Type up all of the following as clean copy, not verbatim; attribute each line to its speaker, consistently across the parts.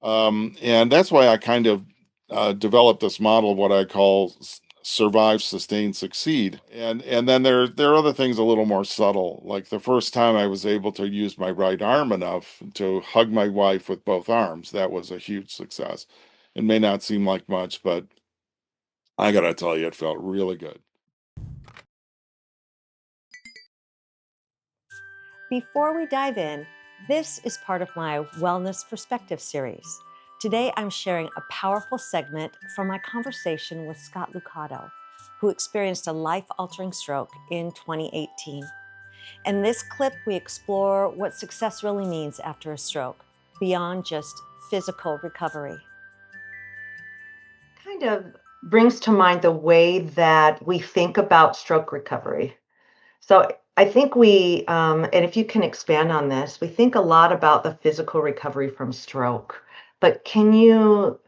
Speaker 1: And that's why I kind of developed this model of what I call survive, sustain, succeed. And then there are other things a little more subtle. Like the first time I was able to use my right arm enough to hug my wife with both arms, that was a huge success. It may not seem like much, but I gotta tell you, it felt really good.
Speaker 2: Before we dive in, this is part of my Wellness Perspective series. Today, I'm sharing a powerful segment from my conversation with Scott Lucado, who experienced a life altering stroke in 2018. In this clip, we explore what success really means after a stroke, beyond just physical recovery. Kind of brings to mind the way that we think about stroke recovery. So I think and if you can expand on this, we think a lot about the physical recovery from stroke, but can you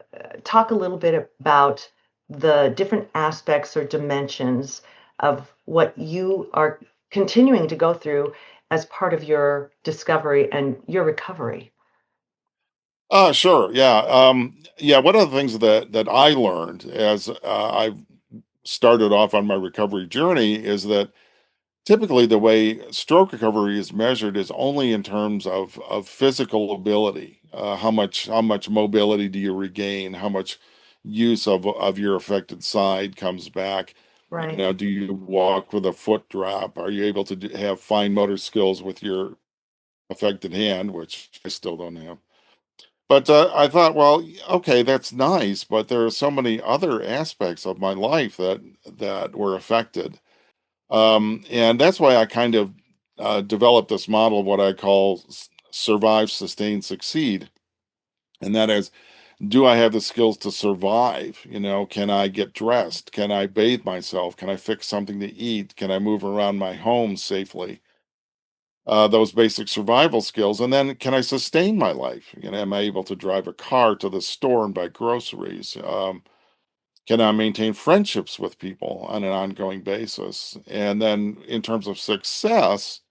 Speaker 2: talk a little bit about the different aspects or dimensions of what you are continuing to go through as part of your discovery and your recovery?
Speaker 1: Sure. Yeah. Yeah. One of the things that I learned as I started off on my recovery journey is that typically the way stroke recovery is measured is only in terms of physical ability. How much mobility do you regain? How much use of your affected side comes back?
Speaker 2: Right.
Speaker 1: Do you walk with a foot drop? Are you able to have fine motor skills with your affected hand, which I still don't have? But I thought, well, okay, that's nice, but there are so many other aspects of my life that were affected, and that's why I kind of developed this model of what I call survive, sustain, succeed. And that is, do I have the skills to survive? Can I get dressed? Can I bathe myself? Can I fix something to eat? Can I move around my home safely? Those basic survival skills. And then can I sustain my life? Am I able to drive a car to the store and buy groceries? Can I maintain friendships with people on an ongoing basis? And then in terms of success,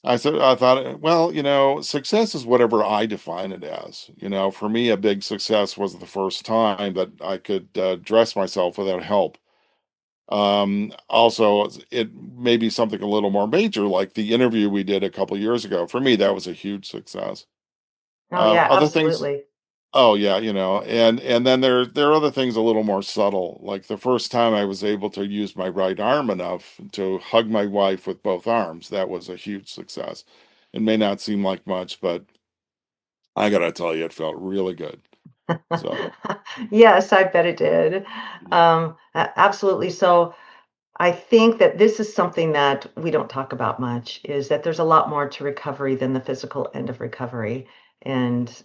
Speaker 1: I thought, well, success is whatever I define it as. For me, a big success was the first time that I could dress myself without help. Also, it may be something a little more major, like the interview we did a couple years ago. For me, that was a huge success.
Speaker 2: Oh, yeah,
Speaker 1: Other things,
Speaker 2: absolutely.
Speaker 1: oh yeah, and then there are other things a little more subtle. Like the first time I was able to use my right arm enough to hug my wife with both arms, that was a huge success. It may not seem like much, but I gotta tell you, it felt really good. So
Speaker 2: Yes, I bet it did.
Speaker 1: yeah,
Speaker 2: Absolutely. So I think that this is something that we don't talk about much, is that there's a lot more to recovery than the physical end of recovery. And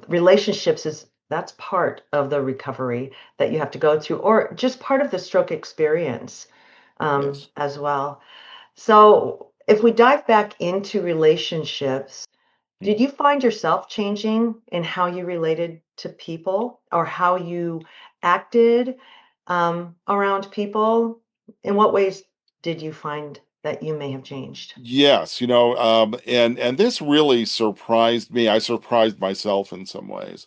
Speaker 2: relationships is that's part of the recovery that you have to go through, or just part of the stroke experience
Speaker 1: yes.
Speaker 2: as well. So if we dive back into relationships, did you find yourself changing in how you related to people or how you acted around people? In what ways did you find that you may have changed?
Speaker 1: Yes, and this really surprised me. I surprised myself in some ways.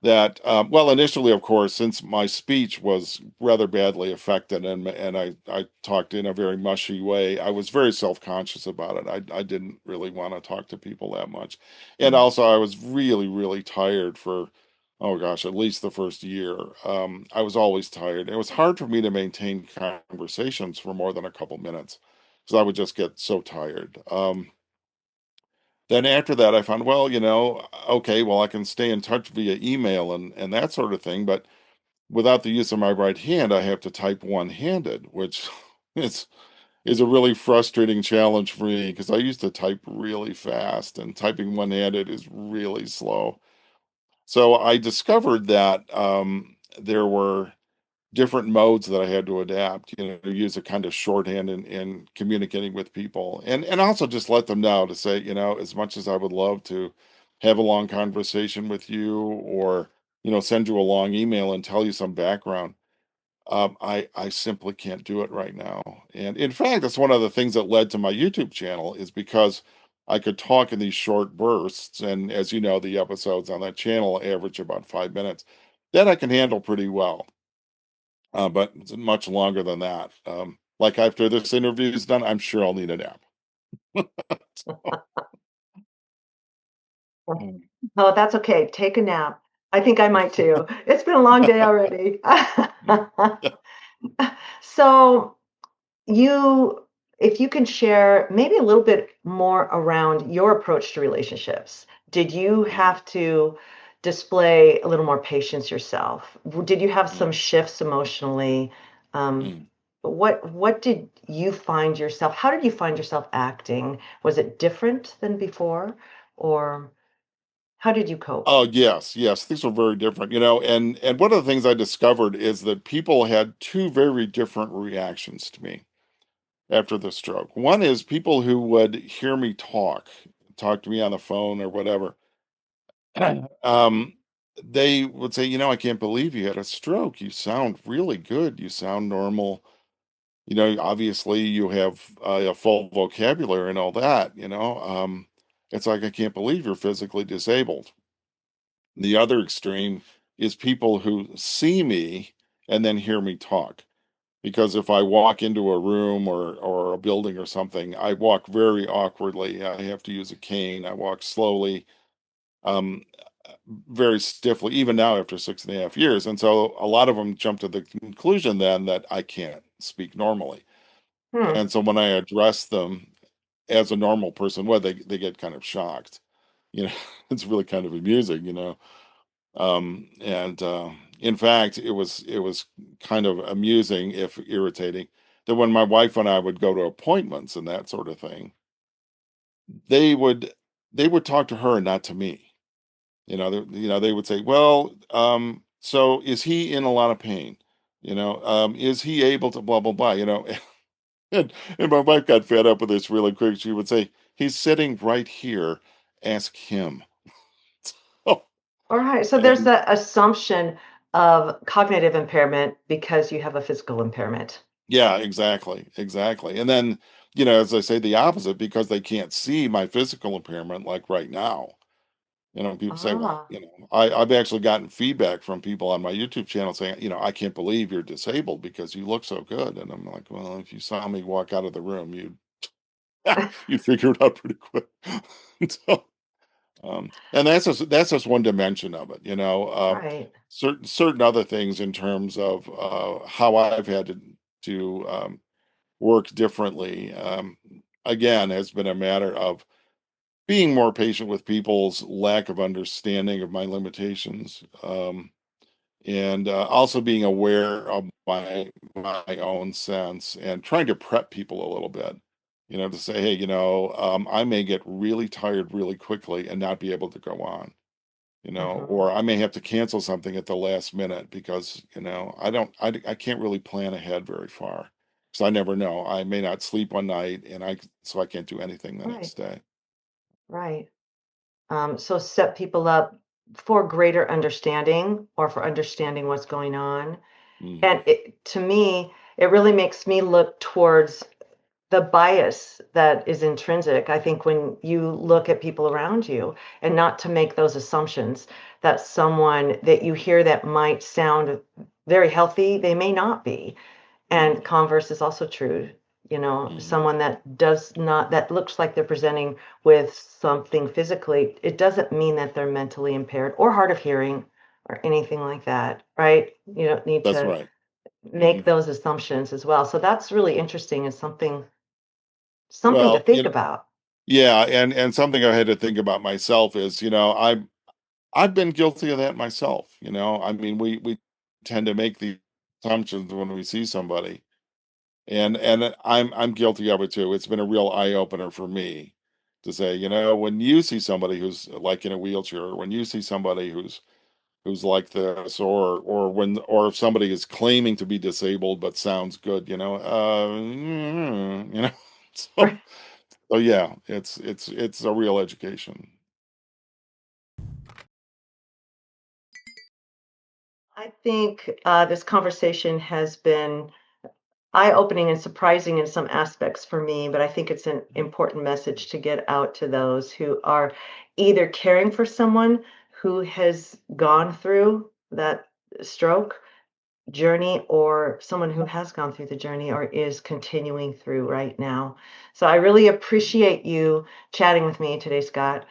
Speaker 1: That well, initially, of course, since my speech was rather badly affected, and I talked in a very mushy way, I was very self-conscious about it. I didn't really want to talk to people that much, and
Speaker 2: Mm.
Speaker 1: also I was really really tired for, oh gosh, at least the first year. I was always tired. It was hard for me to maintain conversations for more than a couple minutes because I would just get so tired. Then after that, I found, well, okay, well, I can stay in touch via email and that sort of thing, but without the use of my right hand, I have to type one-handed, which is is a really frustrating challenge for me because I used to type really fast, and typing one-handed is really slow. So I discovered that there were different modes that I had to adapt, to use a kind of shorthand in communicating with people, and also just let them know to say, as much as I would love to have a long conversation with you, or send you a long email and tell you some background, I simply can't do it right now. And in fact, that's one of the things that led to my YouTube channel, is because I could talk in these short bursts, and as you know, the episodes on that channel average about 5 minutes. That I can handle pretty well, but it's much longer than that. Like after this interview is done, I'm sure I'll need a nap. Mm.
Speaker 2: Oh, that's okay. Take a nap. I think I might too. It's been a long day already.
Speaker 1: Yeah.
Speaker 2: So, you if you can share maybe a little bit more around your approach to relationships. Did you
Speaker 1: Mm,
Speaker 2: have to display a little more patience yourself? Did you have some
Speaker 1: mm,
Speaker 2: shifts emotionally? Um,
Speaker 1: mm.
Speaker 2: what did you find yourself? How did you find yourself acting? Was it different than before, or how did you cope?
Speaker 1: Oh, yes, yes, things were very different, and one of the things I discovered is that people had 2 very different reactions to me after the stroke. One is people who would hear me talk to me on the phone or whatever. um, they would say, "I can't believe you had a stroke. You sound really good. You sound normal. Obviously you have a full vocabulary and all that, it's like, I can't believe you're physically disabled." The other extreme is people who see me and then hear me talk. Because if I walk into a room or a building or something, I walk very awkwardly. I have to use a cane. I walk slowly, um, very stiffly, even now after 6.5 years. And so a lot of them jump to the conclusion then that I can't speak normally.
Speaker 2: Hmm.
Speaker 1: And so when I address them as a normal person, well, they get kind of shocked. You know, it's really kind of amusing. And in fact, it was kind of amusing, if irritating, that when my wife and I would go to appointments and that sort of thing, they would they would talk to her and not to me. They would say, "Well, so is he in a lot of pain? Is he able to blah blah blah?" And my wife got fed up with this really quick. She would say, "He's sitting right here. Ask him." Oh,
Speaker 2: All right. So there's
Speaker 1: and
Speaker 2: the assumption of cognitive impairment because you have a physical impairment.
Speaker 1: yeah, exactly, exactly. And then, as I say, the opposite, because they can't see my physical impairment, like right now. People say, well,
Speaker 2: Ah,
Speaker 1: I've actually gotten feedback from people on my YouTube channel saying, I can't believe you're disabled because you look so good. And I'm like, well, if you saw me walk out of the room, you'd figure it out pretty quick. So, and that's just one dimension of it.
Speaker 2: right.
Speaker 1: Certain other things in terms of how I've had to work differently. Again, has been a matter of being more patient with people's lack of understanding of my limitations, and also being aware of my own sense and trying to prep people a little bit. To say, hey, I may get really tired really quickly and not be able to go on.
Speaker 2: Hmm.
Speaker 1: Or I may have to cancel something at the last minute because, I can't really plan ahead very far because I never know. I may not sleep one night so I can't do anything the
Speaker 2: Right.
Speaker 1: next day.
Speaker 2: Right. So set people up for greater understanding or for understanding what's going on.
Speaker 1: Hmm.
Speaker 2: And to me, it really makes me look towards the bias that is intrinsic, I think, when you look at people around you and not to make those assumptions that someone that you hear that might sound very healthy, they may not be. And
Speaker 1: Hmm.
Speaker 2: converse is also true.
Speaker 1: Hmm.
Speaker 2: Someone that does not, that looks like they're presenting with something physically, it doesn't mean that they're mentally impaired or hard of hearing or anything like that, right? You don't need
Speaker 1: That's
Speaker 2: to
Speaker 1: right. Hmm.
Speaker 2: make those assumptions as well. So that's really interesting and something to
Speaker 1: Well,
Speaker 2: think about.
Speaker 1: yeah, and something I had to think about myself is, I've been guilty of that myself. I mean, we tend to make the assumptions when we see somebody, and I'm guilty of it too. It's been a real eye opener for me to say, when you see somebody who's like in a wheelchair, or when you see somebody who's like this, or if somebody is claiming to be disabled but sounds good, so
Speaker 2: Right.
Speaker 1: so yeah, it's a real education.
Speaker 2: I think this conversation has been eye-opening and surprising in some aspects for me, but I think it's an
Speaker 1: Mhm.
Speaker 2: important message to get out to those who are either caring for someone who has gone through that stroke journey or someone who has gone through the journey or is continuing through right now. So I really appreciate you chatting with me today, Scott.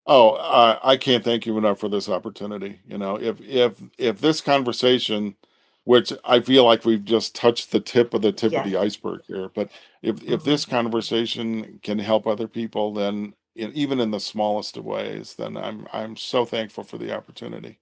Speaker 1: Oh, I can't thank you enough for this opportunity. If this conversation, which I feel like we've just touched the tip of
Speaker 2: Yes.
Speaker 1: the iceberg here, but if
Speaker 2: Mhm.
Speaker 1: this conversation can help other people, then even in the smallest of ways, then I'm so thankful for the opportunity.